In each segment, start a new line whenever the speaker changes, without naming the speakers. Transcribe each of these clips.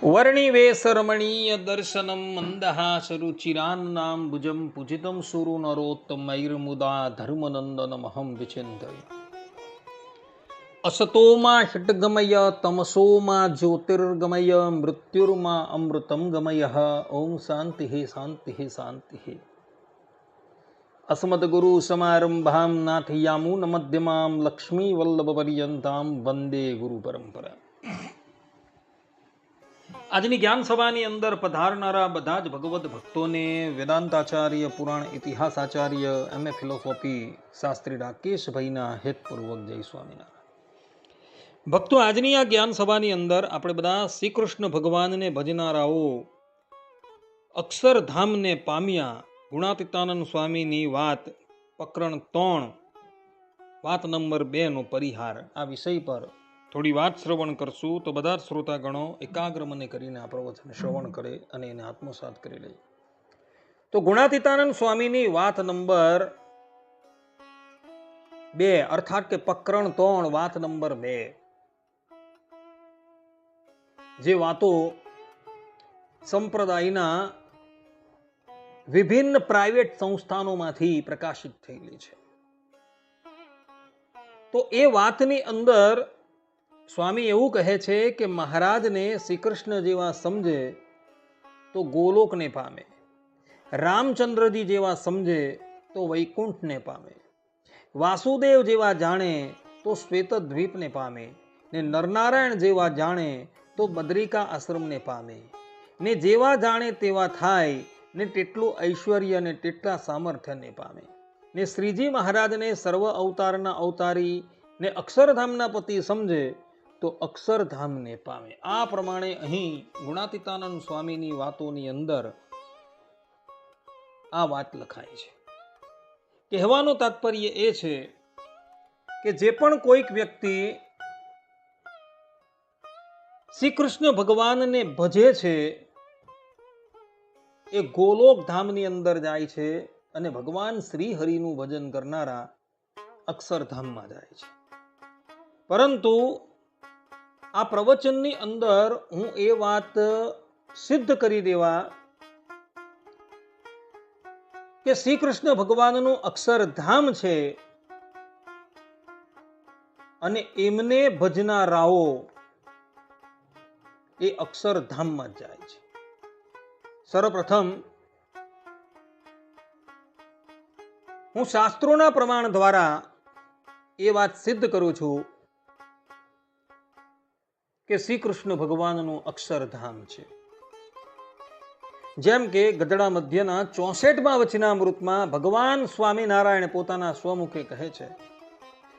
વર્ણિવેશરમણીય દર્શનમ મંદહાસરુચિરાન્નામ ભુજમ પૂજિતમ સુરુ નરોત્તમૈર્મુદા ધર્મનંદનમહં વિચિંતય અસતોમાં ષટ્ગમય તમસોમાં જ્યોતિર્ગમય મૃત્યુર્મા અમૃતમ ગમય ઓમ શાંતિ શાંતિ શાંતિ. અસ્મદ્ગુરુ સમારંભામ નાથયામૂન મધ્યમામ લક્ષ્મી વલ્લભ પર્યંતામ વંદે ગુરુ પરંપરા. આજની જ્ઞાન સભાની અંદર પધારનારા બધા જ ભગવદ ભક્તોને વેદાંતાચાર્ય, પુરાણ ઇતિહાસાચાર્ય, એમએ ફિલોસોફી શાસ્ત્રી રાકેશભાઈના હેતપૂર્વક જય સ્વામિનારાયણ. ભક્તો, આજની આ જ્ઞાન સભાની અંદર આપણે બધા શ્રી કૃષ્ણ ભગવાનને ભજનારાઓ અક્ષરધામને પામ્યા ગુણાતીતાનંદ સ્વામીની વાત પ્રકરણ 3 વાત નંબર 2 નો પરિહાર, આ વિષય પર થોડી વાત શ્રવણ કરશું. તો બધા જ શ્રોતાગણો એકાગ્ર મને કરીને આ પ્રવચન શ્રવણ કરે અને એને આત્મસાત કરી લે. તો ગુણાતીતાનંદ સ્વામીની વાત નંબર 2 અર્થાત કે પ્રકરણ 3 વાત નંબર 2, જે વાતો સંપ્રદાયના વિભિન્ન પ્રાઇવેટ સંસ્થાનોમાંથી પ્રકાશિત થયેલી છે. તો એ વાતની અંદર સ્વામી એવું કહે છે કે મહારાજને શ્રી કૃષ્ણ જેવા સમજે તો ગોલોકને પામે, રામચંદ્રજી જેવા સમજે તો વૈકુંઠને પામે, વાસુદેવ જેવા જાણે તો શ્વેતદ્વીપને પામે, ને નરનારાયણ જેવા જાણે તો બદ્રિકા આશ્રમને પામે, ને જેવા જાણે તેવા થાય, ને તેટલું ઐશ્વર્ય ને તેટલા સામર્થ્યને પામે, ને શ્રીજી મહારાજને સર્વ અવતારના અવતારી ને અક્ષરધામના પતિ સમજે તો અક્ષરધામને પામે. આ પ્રમાણે અહીં ગુણાતીતાનંદ સ્વામીની વાતોની અંદર આ વાત લખાય છે. કહેવાનું તાત્પર્ય એ છે કે જે પણ કોઈક વ્યક્તિ શ્રી કૃષ્ણ ભગવાનને ભજે છે એ ગોલોક ધામની અંદર જાય છે અને ભગવાન શ્રી હરિનું ભજન કરનારા અક્ષરધામમાં જાય છે. પરંતુ આ પ્રવચનની અંદર હું એ વાત સિદ્ધ કરી દેવા કે શ્રી કૃષ્ણ ભગવાનનું અક્ષરધામ છે અને એમને ભજનારાઓ એ અક્ષરધામમાં જ જાય છે. સર્વપ્રથમ હું શાસ્ત્રોના પ્રમાણ દ્વારા એ વાત સિદ્ધ કરું છું કે શ્રી કૃષ્ણ ભગવાનનું અક્ષરધામ છે. જેમ કે ગધડા મધ્યના 64મા વચનામૃતમાં ભગવાન સ્વામિનારાયણ પોતાના સ્વમુખે કહે છે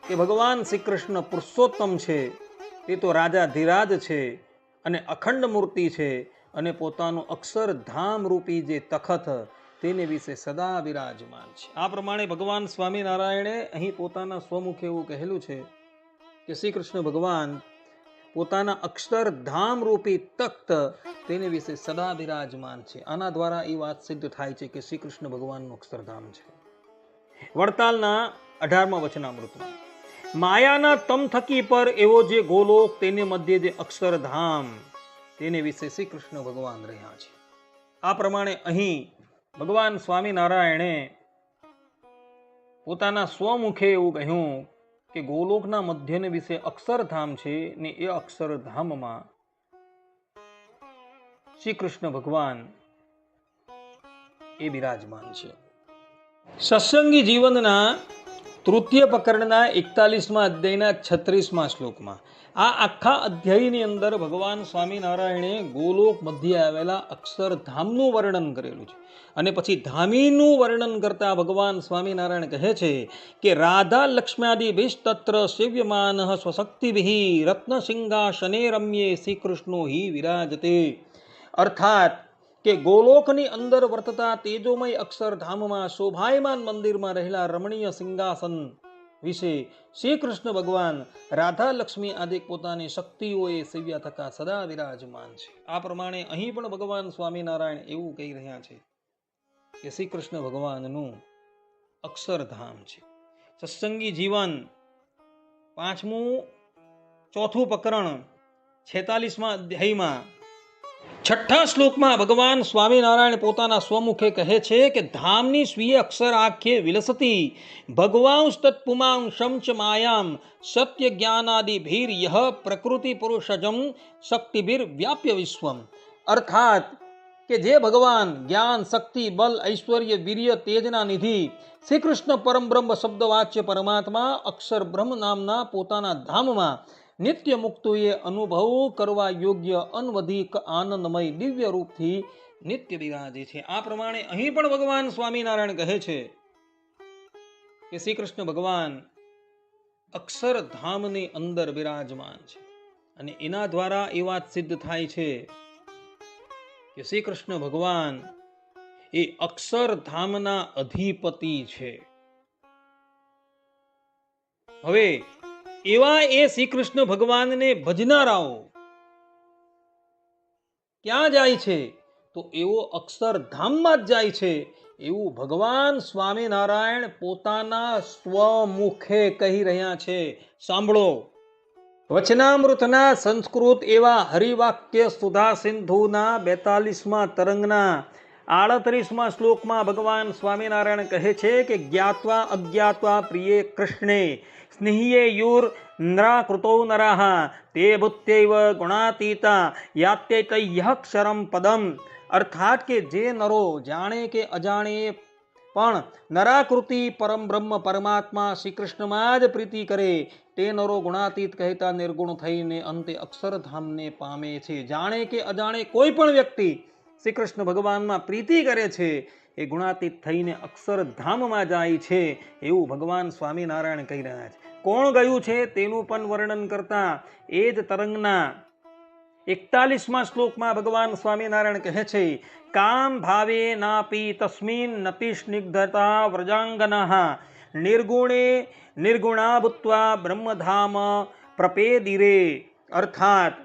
કે ભગવાન શ્રી કૃષ્ણ પુરુષોત્તમ છે, તે તો રાજાધિરાજ છે અને અખંડ મૂર્તિ છે, અને પોતાનું અક્ષરધામ રૂપી જે તખત તેને વિશે સદા વિરાજમાન છે. આ પ્રમાણે ભગવાન સ્વામિનારાયણે અહીં પોતાના સ્વમુખે એવું કહેલું છે કે શ્રી કૃષ્ણ ભગવાન પોતાના અક્ષરધામ રૂપી તખ્ત તેને વિશે સદા વિરાજમાન છે. આના દ્વારા એ વાત સિદ્ધ થાય છે કે શ્રી કૃષ્ણ ભગવાનનું અક્ષરધામ છે. વડતાલના 18મા વચનામૃતમાં માયાના તમ થકી પર એવો જે ગોલોક તેને મધ્ય જે અક્ષરધામ તેને વિશે શ્રી કૃષ્ણ ભગવાન રહ્યા છે. આ પ્રમાણે અહીં ભગવાન સ્વામિનારાયણે પોતાના સ્વમુખે એવું કહ્યું કે ગોલોકના મધ્યને વિશે અક્ષરધામ છે ને એ અક્ષરધામમાં શ્રી કૃષ્ણ ભગવાન એ બિરાજમાન છે. સત્સંગી જીવનના તૃતીય પ્રકરણના 41મા અધ્યાયના 36મા શ્લોકમાં આ આખા અધ્યાયની અંદર ભગવાન સ્વામિનારાયણે ગોલોક મધ્ય આવેલા અક્ષરધામનું વર્ણન કરેલું છે. અને પછી ધામીનું વર્ણન કરતા ભગવાન સ્વામિનારાયણ કહે છે કે રાધા લક્ષ્મ્યાદિભિસ્તત્ર સેવ્યમાન સ્વશક્તિભિ રત્નસિંહાસને રમ્યે શ્રી કૃષ્ણો હિ વિરાજતે. અર્થાત કે ગોલોકની અંદર વર્તતા તેજોમય અક્ષરધામમાં શોભાયમાન મંદિરમાં રહેલા રમણીય સિંહાસન વિશે શ્રી કૃષ્ણ ભગવાન રાધા લક્ષ્મી આદિ પોતાની શક્તિઓએ સેવ્યા થતા સદા વિરાજમાન છે. આ પ્રમાણે અહીં પણ ભગવાન સ્વામિનારાયણ એવું કહી રહ્યા છે કે શ્રી કૃષ્ણ ભગવાનનું અક્ષરધામ છે. સત્સંગી જીવન 5મું ચોથું પ્રકરણ 46મા અધ્યાયમાં છઠ્ઠા શ્લોકમાં ભગવાન સ્વામિનારાયણ પોતાના સ્વમુખે કહે છે કે ધામની સ્વીય અક્ષર આખ્યે વિલસતી ભગવાંશ તત્પુમાંશમ ચ માયામ સત્ય જ્ઞાનાદિભીર યહ પ્રકૃતિ પુરુષજમ શક્તિભીર વ્યાપ્ય વિશ્વમ. અર્થાત કે જે ભગવાન જ્ઞાન, શક્તિ, બલ, ઐશ્વર્ય, વીર્ય, તેજના નિધિ શ્રી કૃષ્ણ પરમ બ્રહ્મ શબ્દ વાચ્ય પરમાત્મા અક્ષર બ્રહ્મ નામના પોતાના ધામમાં નિત્ય મુક્તોએ અનુભવ કરવા યોગ્ય અનવધિક આનંદમય દિવ્ય રૂપથી નિત્ય બિરાજે છે. આ પ્રમાણે અહીં પણ ભગવાન સ્વામિનારાયણ કહે છે કે શ્રી કૃષ્ણ ભગવાન અક્ષરધામની અંદર બિરાજમાન છે અને એના દ્વારા એ વાત સિદ્ધ થાય છે કે શ્રી કૃષ્ણ ભગવાન એ અક્ષરધામના અધિપતિ છે. હવે એવા એ શ્રી કૃષ્ણ ભગવાનને ભજનારાઓ ક્યાં જાય છે? તો એવો અક્ષરધામમાં જ જાય છે એવું ભગવાન સ્વામિનારાયણ પોતાના સ્વમુખે કહી રહ્યા છે. સાંભળો, વચનામૃતના સંસ્કૃત એવા હરિવાક્ય સુધા સિંધુના 42મા તરંગના 38મા શ્લોકમાં ભગવાન સ્વામિનારાયણ કહે છે કે જ્ઞાત્વા અજ્ઞાત્વા પ્રિયે કૃષ્ણે સ્નેહ્યે યુર નરાકૃતો નરાહ તે ભૂત્યૈવ ગુણાતીતા યાત્યૈતયઃક્ષરમ પદમ. અર્થાત કે જે નરો જાણે કે અજાણે પણ નરાકૃતિ પરમ બ્રહ્મ પરમાત્મા શ્રી કૃષ્ણમાં જ પ્રીતિ કરે તે નરો ગુણાતીત કહેતા નિર્ગુણ થઈને અંતે અક્ષરધામને પામે છે. જાણે કે અજાણે કોઈ પણ વ્યક્તિ શ્રી કૃષ્ણ ભગવાનમાં પ્રીતિ કરે છે એ ગુણાતીત થઈને અક્ષરધામમાં જાય છે એવું ભગવાન સ્વામિનારાયણ કહી રહ્યા છે. કોણ ગયું છે તેનું પણ વર્ણન કરતા એ જ તરંગના 41મા શ્લોકમાં ભગવાન સ્વામિનારાયણ કહે છે કામ ભાવે નાપી તસ્મિન નતિ સ્નિગ્ધતા વ્રજાંગનઃ નિર્ગુણે નિર્ગુણા ભૂત્વા બ્રહ્મધામ પ્રપેદિરે. અર્થાત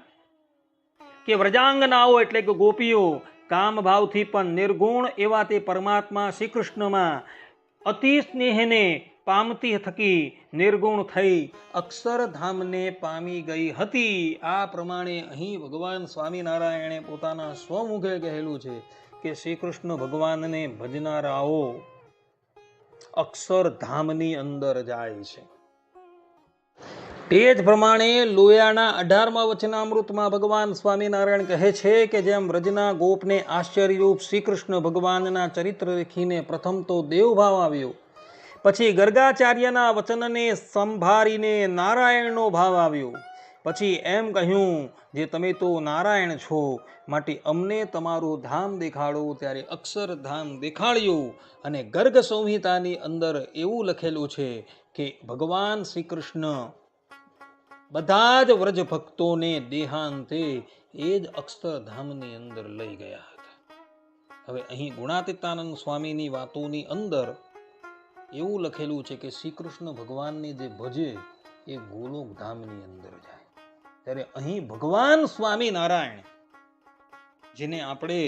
કે વ્રજાંગનાઓ એટલે કે ગોપીઓ કામ ભાવથી પણ નિર્ગુણ એવા તે પરમાત્મા શ્રી કૃષ્ણમાં અતિ સ્નેહને પામતી થકી નિર્ગુણ થઈ અક્ષરધામને પામી ગઈ હતી. આ પ્રમાણે અહીં ભગવાન સ્વામિનારાયણે પોતાના સ્વમુખે કહેલું છે કે શ્રી કૃષ્ણ ભગવાનને ભજનારાઓ અક્ષરધામની અંદર જાય છે. તે જ પ્રમાણે લોયાના 18મા વચનામૃતમાં ભગવાન સ્વામિનારાયણ કહે છે કે જેમ વ્રજના ગોપને આશ્ચર્યરૂપ શ્રી કૃષ્ણ ભગવાનના ચરિત્ર દેખીને પ્રથમ તો દેવભાવ આવ્યો, પછી ગર્ગાચાર્યના વચનને સંભાળીને નારાયણનો ભાવ આવ્યો, પછી એમ કહ્યું જે તમે તો નારાયણ છો માટે અમને તમારું ધામ દેખાડો. ત્યારે અક્ષરધામ દેખાડ્યું અને ગર્ગ સંહિતાની અંદર એવું લખેલું છે કે ભગવાન શ્રી કૃષ્ણ બધા જ વ્રજ ભક્તોને દેહાંતે એ જ અક્ષરધામની અંદર લઈ ગયા હતા. હવે અહીં ગુણાતીતાનંદ સ્વામીની વાતોની અંદર એવું લખેલું છે કે શ્રી કૃષ્ણ ભગવાનને જે ભજે એ ગોલોક ધામની અંદર જાય. ત્યારે અહીં ભગવાન સ્વામિનારાયણ જેને આપણે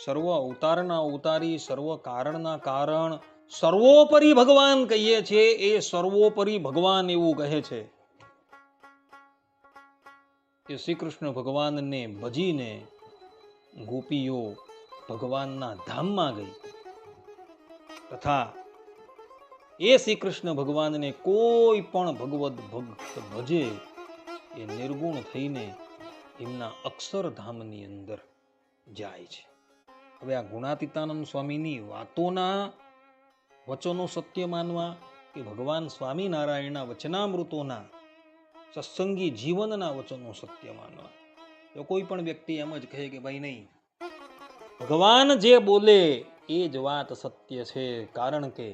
સર્વ અવતારના અવતારી, સર્વ કારણના કારણ, સર્વોપરી ભગવાન કહીએ છીએ, એ સર્વોપરી ભગવાન એવું કહે છે કે શ્રી કૃષ્ણ ભગવાનને ભજીને ગોપીઓ ભગવાનના ધામમાં ગઈ તથા એ શ્રી કૃષ્ણ ભગવાનને કોઈ પણ ભગવદ ભક્ત ભજે એ નિર્ગુણ થઈને એમના અક્ષરધામની અંદર જાય છે. હવે આ ગુણાતીતાનંદ સ્વામીની વાતોના વચનો સત્ય માનવા કે ભગવાન સ્વામિનારાયણના વચનામૃતોના સત્સંગી જીવનના વચનો સત્ય માનવા? તો કોઈ પણ વ્યક્તિ એમ જ કહે કે ભાઈ નહીં, ભગવાન જે બોલે એ જ વાત સત્ય છે. કારણ કે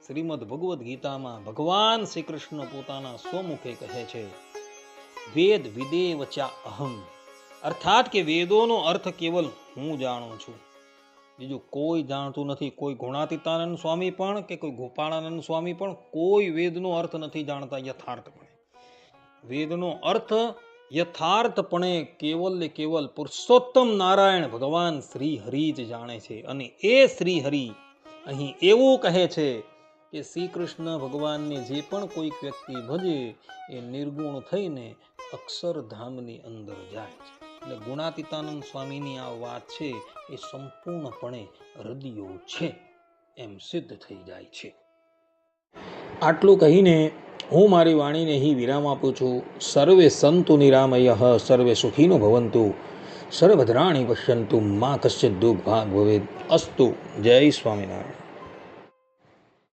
શ્રીમદ ભગવદ્ ગીતામાં ભગવાન શ્રી કૃષ્ણ પોતાના સ્વમુખે કહે છે વેદ વિદેવચા અહમ. અર્થાત કે વેદોનો અર્થ કેવલ હું જાણું છું, બીજું કોઈ જાણતું નથી. કોઈ ગુણાતીતાનંદ સ્વામી પણ કે કોઈ ગોપાળાનંદ સ્વામી પણ કોઈ વેદનો અર્થ નથી જાણતા યથાર્થપણે. વેદનો અર્થ યથાર્થપણે કેવલ ને કેવલ પુરુષોત્તમ નારાયણ ભગવાન શ્રી હરિ જ જાણે છે. અને એ શ્રી હરિ અહીં એવું કહે છે કે શ્રી કૃષ્ણ ભગવાનને જે પણ કોઈક વ્યક્તિ ભજે એ નિર્ગુણ થઈને અક્ષરધામની અંદર જાય છે. એટલે ગુણાતીતાનંદ સ્વામીની આ વાત છે એ સંપૂર્ણપણે હૃદયો છે એમ સિદ્ધ થઈ જાય છે. આટલું કહીને હું મારી વાણીને અહીં વિરામ આપું છું. સર્વે સંતુ નિરામયઃ, સર્વે સુખીનો ભવંતુ, સર્વભદ્રાણિ પશ્યન્તુ, મા કશ્ચિદ દુઃખ ભાગ ભવેદ. અસ્તુ. જય સ્વામિનારાયણ.